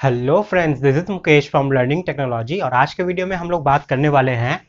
Hello friends, this is Mukesh from learning technology. और आज के वीडियो में हम लोग बात करने वाले हैं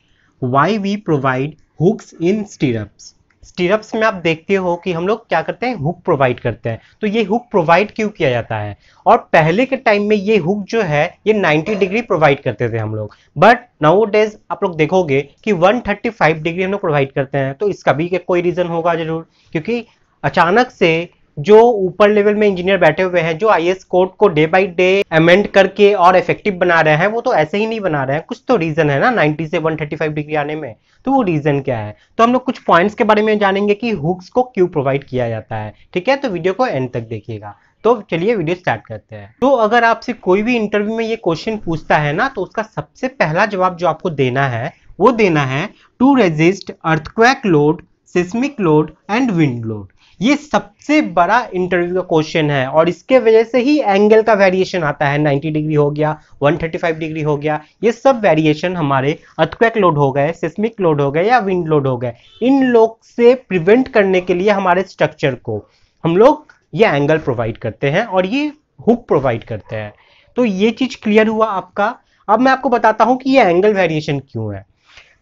why we provide hooks in stirrups. Stirrups में आप देखते हो कि हम लोग क्या करते हैं, हुक प्रोवाइड करते हैं। तो ये हुक प्रोवाइड क्यों किया जाता है? और पहले के टाइम में ये हुक जो है ये 90 डिग्री प्रोवाइड करते थे हम लोग, बट नाउ डेज आप लोग देखोगे कि 135 डिग्री हम लोग प्रोवाइड करते हैं। तो इसका भी कोई रीजन होगा जरूर, क्योंकि अचानक से जो ऊपर लेवल में इंजीनियर बैठे हुए हैं, जो आईएएस कोड को डे बाय डे अमेंड करके और इफेक्टिव बना रहे हैं, वो तो ऐसे ही नहीं बना रहे हैं, कुछ तो रीजन है ना 90 से 135 डिग्री आने में। तो वो रीजन क्या है? तो हम लोग कुछ पॉइंट्स के बारे में जानेंगे कि हुक्स को क्यों प्रोवाइड किया जाता है। ठीक है, तो वीडियो को एंड तक देखिएगा। तो चलिए वीडियो स्टार्ट करते हैं। तो अगर आपसे कोई भी इंटरव्यू में ये क्वेश्चन पूछता है ना, तो उसका सबसे पहला जवाब जो आपको देना है वो देना है to resist earthquake load, seismic load and wind load. ये सबसे बड़ा इंटरव्यू का क्वेश्चन है और इसके वजह से ही एंगल का वेरिएशन आता है। 90 डिग्री हो गया, 135 डिग्री हो गया, ये सब वेरिएशन हमारे अर्थक्वेक लोड हो गए, सिस्मिक लोड हो गए या विंड लोड हो गए। इन लोग से प्रिवेंट करने के लिए हमारे स्ट्रक्चर को हम लोग ये एंगल प्रोवाइड करते हैं और ये हुक प्रोवाइड करते हैं। तो ये चीज क्लियर हुआ आपका। अब मैं आपको बताता हूं कि ये एंगल वेरिएशन क्यों है।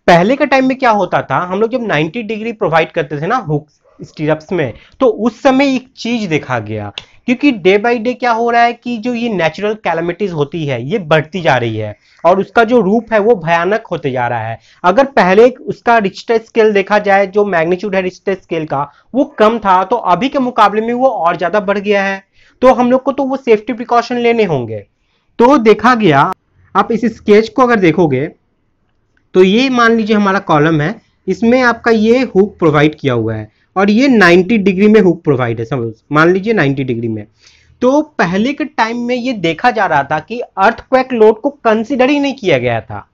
पहले के टाइम में क्या होता था, हम लोग जब 90 डिग्री प्रोवाइड करते थे ना हुक स्टीरअप्स में, तो उस समय एक चीज देखा गया, क्योंकि डे बाय डे क्या हो रहा है कि जो ये नेचुरल कैलामिटीज होती है ये बढ़ती जा रही है और उसका जो रूप है वो भयानक होते जा रहा है। अगर पहले उसका रिक्टर स्केल देखा जाए, जो मैग्नीट्यूड है रिक्टर स्केल का वो कम था, तो अभी के मुकाबले में वो और ज्यादा बढ़ गया है। तो हम लोग को तो वो सेफ्टी प्रिकॉशन लेने होंगे। तो देखा गया, आप इस स्केच को अगर देखोगे तो ये मान लीजिए हमारा कॉलम है, इसमें आपका ये हुक प्रोवाइड किया हुआ है और ये 90 डिग्री में हुक प्रोवाइड है, समझ मान लीजिए 90 डिग्री में। तो पहले के टाइम में ये देखा जा रहा था कि अर्थक्वेक लोड को कंसीडर ही नहीं किया गया था।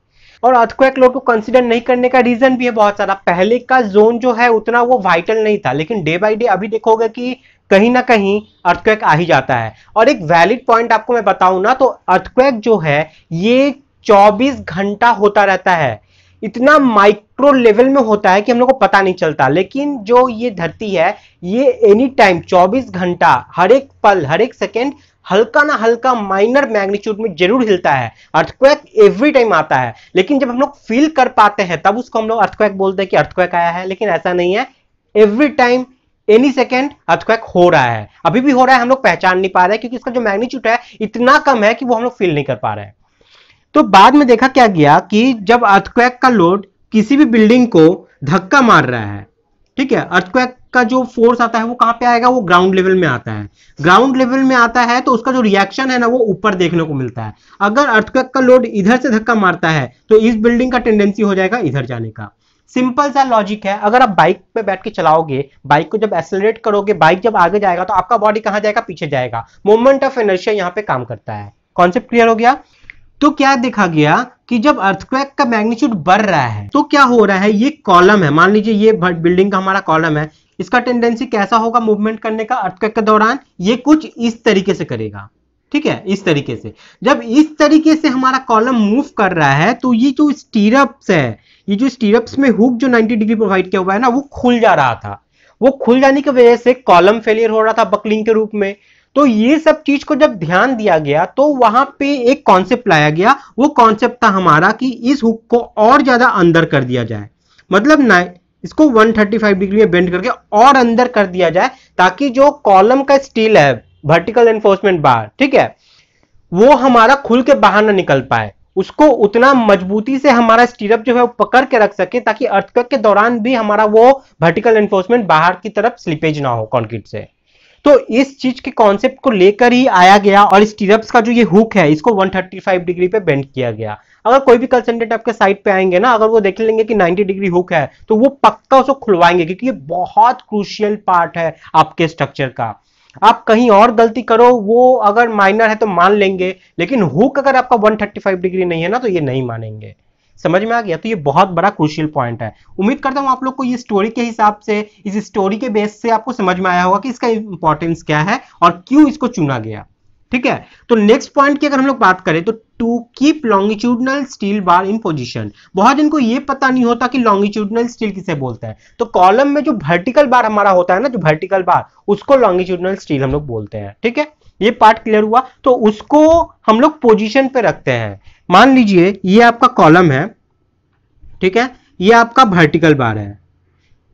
और अर्थक्वेक लोड को कंसीडर नहीं करने का रीजन भी है बहुत सारा। पहले का जोन जो है उतना वो वाइटल नहीं था, लेकिन डे बाय डे अभी देखोगे कि कहीं ना कहीं अर्थक्वेक आ ही जाता है। और एक वैलिड पॉइंट आपको मैं बताऊं ना, तो अर्थक्वेक जो है ये 24 घंटा होता रहता है। इतना माइक्रो लेवल में होता है कि हम लोग को पता नहीं चलता, लेकिन जो ये धरती है ये एनी टाइम 24 घंटा, हर एक पल, हर एक सेकेंड हल्का ना हल्का माइनर मैग्नीट्यूड में जरूर हिलता है। अर्थक्वेक एवरी टाइम आता है, लेकिन जब हम लोग फील कर पाते हैं तब उसको हम लोग अर्थक्वेक बोलते हैं कि अर्थक्वेक आया है, लेकिन ऐसा नहीं है। Every time any second earthquake हो रहा है, अभी भी हो रहा है, हम लोग पहचान नहीं पा रहे हैं क्योंकि इसका जो मैग्नीट्यूड है इतना कम है कि वो हम लोग फील नहीं कर पा रहे हैं। तो बाद में देखा क्या गया कि जब अर्थक्वेक का लोड किसी भी बिल्डिंग को धक्का मार रहा है, ठीक है, अर्थक्वेक का जो फोर्स आता है वो कहां पे आएगा, वो ग्राउंड लेवल में आता है। ग्राउंड लेवल में आता है तो उसका जो रिएक्शन है ना वो ऊपर देखने को मिलता है। अगर अर्थक्वेक का लोड इधर से धक्का मारता है तो इस बिल्डिंग का टेंडेंसी हो जाएगा इधर जाने का। सिंपल सा लॉजिक है। अगर आप बाइक पे बैठ के चलाओगे, बाइक को जब एक्सेलरेट करोगे, बाइक जब आगे जाएगा तो आपका बॉडी कहां जाएगा, पीछे जाएगा। मोमेंट ऑफ इनर्शिया यहां पे काम करता है। कॉन्सेप्ट क्लियर हो गया? तो क्या देखा गया कि जब अर्थक्वेक का मैग्नीट्यूड बढ़ रहा है तो क्या हो रहा है, ये कॉलम है, मान लीजिए ये बिल्डिंग का हमारा कॉलम है, इसका टेंडेंसी कैसा होगा मूवमेंट करने का अर्थक्वेक के दौरान, ये कुछ इस तरीके से करेगा। ठीक है, इस तरीके से। जब इस तरीके से हमारा कॉलम मूव कर रहा है तो ये जो स्टीरअप्स है, ये जो स्टीरअप्स में हुक जो 90 डिग्री प्रोवाइड किया हुआ है ना, वो खुल जा रहा था। वो खुल जाने की वजह से कॉलम फेलियर हो रहा था बकलिंग के रूप में। तो ये सब चीज को जब ध्यान दिया गया तो वहां पे एक कॉन्सेप्ट लाया गया। वो कॉन्सेप्ट था हमारा कि इस हुक को और ज्यादा अंदर कर दिया जाए, मतलब ना इसको 135 डिग्री में बेंड करके और अंदर कर दिया जाए, ताकि जो कॉलम का स्टील है, वर्टिकल एनफोर्समेंट बार, ठीक है, वो हमारा खुल के बाहर ना निकल पाए। उसको उतना मजबूती से हमारा स्टीरअप जो है वो पकड़ के रख सके, ताकि अर्थक्वेक के दौरान भी हमारा वो वर्टिकल एनफोर्समेंट बाहर की तरफ स्लिपेज ना हो कंक्रीट से। तो इस चीज के कॉन्सेप्ट को लेकर ही आया गया और स्टीरअप्स का जो ये हुक है इसको 135 डिग्री पे बेंड किया गया। अगर कोई भी कंसल्टेंट आपके साइट पे आएंगे ना, अगर वो देख लेंगे कि 90 डिग्री हुक है तो वो पक्का उसको खुलवाएंगे, क्योंकि ये बहुत क्रूशियल पार्ट है आपके स्ट्रक्चर का। आप कहीं और गलती करो, वो अगर माइनर है तो मान लेंगे, लेकिन हुक अगर आपका 135 डिग्री नहीं है ना तो ये नहीं मानेंगे। समझ में आ गया? तो ये बहुत बड़ा क्रूशियल पॉइंट है। उम्मीद करता हूं आप लोग को ये स्टोरी के हिसाब से, इस स्टोरी के बेस से आपको समझ में आया होगा कि इसका इंपॉर्टेंस क्या है और क्यों इसको चुना गया। ठीक है। तो नेक्स्ट पॉइंट की अगर हम लोग बात करें तो to keep longitudinal steel bar in position, बहुत इनको ये पता नहीं होता कि लॉन्गिट्यूडनल स्टील किसे बोलते हैं। तो कॉलम में जो वर्टिकल बार हमारा होता है ना, जो वर्टिकल बार, उसको लॉन्गिट्यूडनल स्टील हम लोग बोलते हैं। ठीक है, ये पार्ट क्लियर हुआ। तो उसको हम लोग पोजीशन पे रखते हैं। मान लीजिए ये आपका कॉलम है, ठीक है, ये आपका वर्टिकल बार है,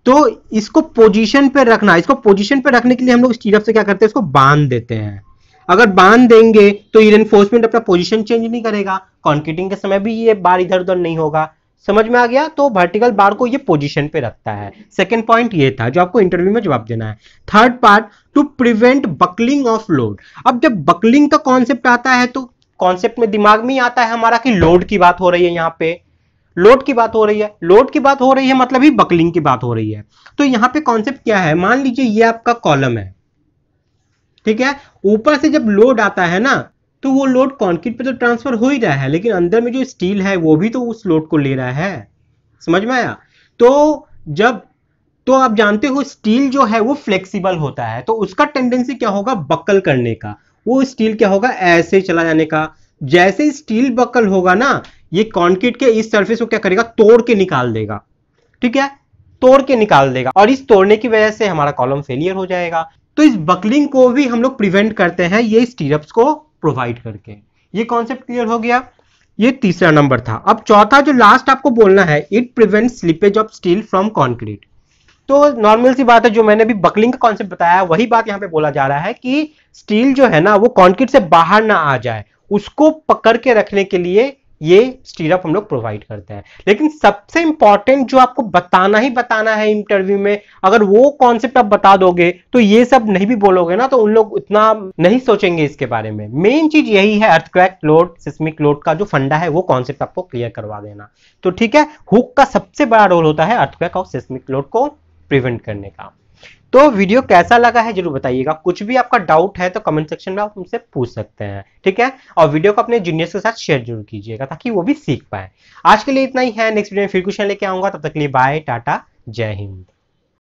तो इसको पोजीशन पे रखना, इसको पोजीशन पे रखने के लिए हम लोग स्टीरअप से क्या करते हैं, इसको बांध देते हैं। अगर बांध देंगे तो ये रेनफोर्समेंट अपना पोजीशन चेंज नहीं करेगा, कंक्रीटिंग के समय भी ये बार इधर उधर नहीं होगा। समझ में आ गया? तो वर्टिकल बार को ये पोजीशन पे रखता है। सेकंड पॉइंट ये था जो आपको इंटरव्यू में जवाब देना है। Third part, to prevent buckling of load. अब जब बकलिंग का कॉन्सेप्ट आता है तो कॉन्सेप्ट में दिमाग में ही आता है हमारा कि लोड की बात हो रही है, यहाँ पे लोड की बात हो रही है, लोड की बात हो रही है मतलब ही बकलिंग की बात हो रही है। तो यहाँ पे कॉन्सेप्ट क्या है, मान लीजिए ये आपका कॉलम है, ठीक है, ऊपर से जब लोड आता है ना तो वो लोड कंक्रीट पे तो ट्रांसफर हो ही रहा है, लेकिन अंदर में जो स्टील है वो भी तो उस लोड को ले रहा है। समझ में आया? तो आप जानते हो स्टील जो है वो फ्लेक्सिबल होता है, तो उसका टेंडेंसी क्या होगा, बकल करने का। वो स्टील क्या होगा, ऐसे चला जाने का। जैसे स्टील बकल होगा ना, ये कंक्रीट के इस सरफेस को क्या करेगा, तोड़ के निकाल देगा। ठीक है, तोड़ के निकाल देगा, और इस तोड़ने की वजह से हमारा कॉलम फेलियर हो जाएगा। तो इस बकलिंग को भी हम लोग प्रिवेंट करते हैं ये स्टीरअप्स को प्रोवाइड करके। ये कॉन्सेप्ट क्लियर हो गया। ये तीसरा नंबर था। अब चौथा जो लास्ट आपको बोलना है, it prevents slippage of steel from concrete. तो नॉर्मल सी बात है, जो मैंने भी बकलिंग का कॉन्सेप्ट बताया वही बात यहां पे बोला जा रहा है कि स्टील जो है ना वो कंक्रीट से बाहर ना आ जाए, उसको पकड़ के रखने के लिए ये स्टीरअप हम लोग प्रोवाइड करते हैं। लेकिन सबसे इंपॉर्टेंट जो आपको बताना ही बताना है इंटरव्यू में, अगर वो कॉन्सेप्ट आप बता दोगे तो ये सब नहीं भी बोलोगे ना तो उन लोग उतना नहीं सोचेंगे इसके बारे में। मेन चीज यही है, अर्थक्वेक लोड, सिस्मिक लोड का जो फंडा है वो कॉन्सेप्ट आपको क्लियर करवा देना। तो ठीक है, हुक का सबसे बड़ा रोल होता है अर्थक्वेक और सिस्मिक लोड को प्रिवेंट करने का। तो वीडियो कैसा लगा है जरूर बताइएगा। कुछ भी आपका डाउट है तो कमेंट सेक्शन में आप हमसे पूछ सकते हैं, ठीक है। और वीडियो को अपने जूनियर्स के साथ शेयर जरूर कीजिएगा ताकि वो भी सीख पाए। आज के लिए इतना ही है, नेक्स्ट वीडियो में फिर क्वेश्चन लेके आऊंगा, तब तक के लिए बाय, टाटा, जय हिंद।